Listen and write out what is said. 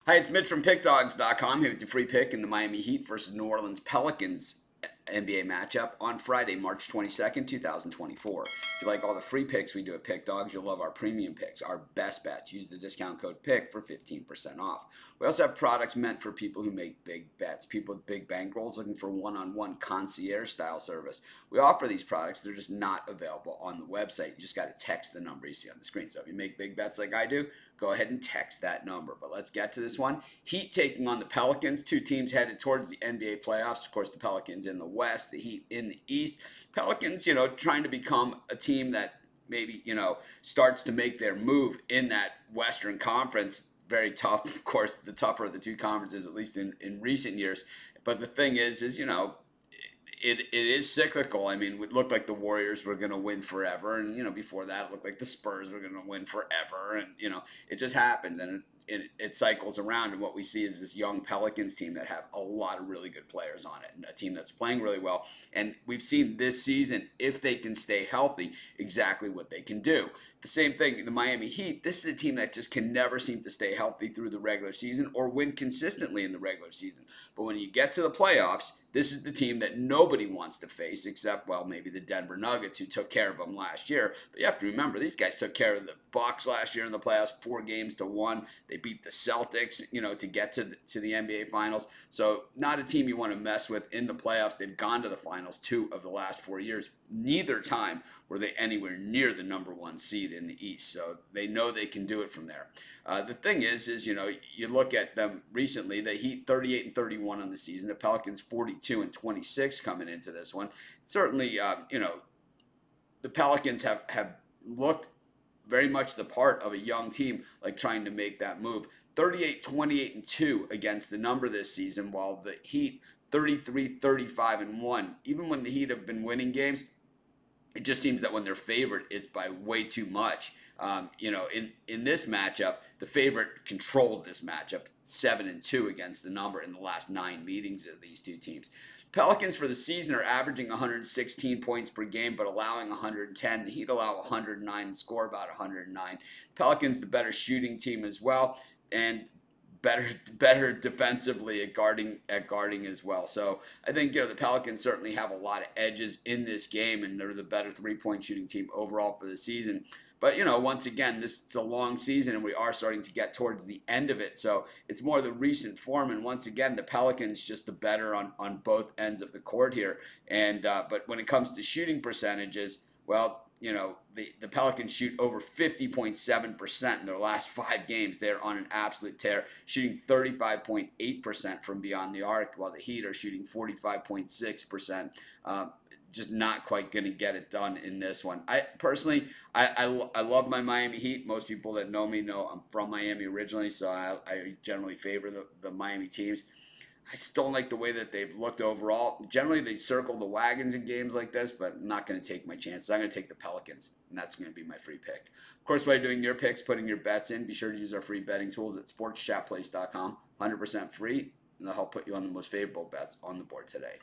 Hi, it's Mitch from Pickdawgz.com here with your free pick in the Miami Heat versus New Orleans Pelicans NBA matchup on Friday, March 22nd, 2024. If you like all the free picks we do at Pick Dawgz, you'll love our premium picks, our best bets. Use the discount code PICK for 15% off. We also have products meant for people who make big bets, people with big bankrolls looking for one-on-one concierge style service. We offer these products. They're just not available on the website. You just got to text the number you see on the screen. So if you make big bets like I do, go ahead and text that number. But let's get to this one. Heat taking on the Pelicans. Two teams headed towards the NBA playoffs. Of course, the Pelicans in the West, the Heat in the East. Pelicans, trying to become a team that maybe, starts to make their move in that Western Conference. Very tough, of course, the tougher of the two conferences, at least in recent years. But the thing is it is cyclical. I mean, it looked like the Warriors were going to win forever. And, before that, it looked like the Spurs were going to win forever. And, it just happened. And it cycles around. And what we see is this young Pelicans team that have a lot of really good players on it. And a team that's playing really well. And we've seen this season, if they can stay healthy, exactly what they can do. The same thing, the Miami Heat, this is a team that just can never seem to stay healthy through the regular season or win consistently in the regular season. But when you get to the playoffs, this is the team that nobody wants to face except, well, maybe the Denver Nuggets, who took care of them last year. But you have to remember, these guys took care of the Bucks last year in the playoffs, 4-1. They beat the Celtics, to get to the NBA Finals. So not a team you want to mess with in the playoffs. They've gone to the Finals 2 of the last 4 years. Neither time were they anywhere near the #1 seed in the East. So they know they can do it from there. The thing is you look at them recently, the Heat 38-31 on the season, the Pelicans 42-26 coming into this one. Certainly, the Pelicans have looked very much the part of a young team, like trying to make that move. 38-28-2 against the number this season, while the Heat 33-35-1. Even when the Heat have been winning games, it just seems that when they're favored, it's by way too much. In this matchup, the favorite controls this matchup, 7-2 against the number in the last 9 meetings of these two teams. Pelicans for the season are averaging 116 points per game, but allowing 110. The Heat allow 109 and score about 109. Pelicans the better shooting team as well, and better defensively at guarding as well. So I think the Pelicans certainly have a lot of edges in this game, and they're the better 3-point shooting team overall for the season. But once again, it's a long season, and we are starting to get towards the end of it. So it's more the recent form, and once again, the Pelicans just the better on both ends of the court here. And but when it comes to shooting percentages, well, the Pelicans shoot over 50.7% in their last 5 games. They're on an absolute tear, shooting 35.8% from beyond the arc, while the Heat are shooting 45.6%. Just not quite going to get it done in this one. I personally, I love my Miami Heat. Most people that know me know I'm from Miami originally, so I generally favor the Miami teams. I just don't like the way that they've looked overall. Generally, they circle the wagons in games like this, but I'm not going to take my chances. I'm going to take the Pelicans, and that's going to be my free pick. Of course, while you're doing your picks, putting your bets in, be sure to use our free betting tools at sportschatplace.com. 100% free, and they'll help put you on the most favorable bets on the board today.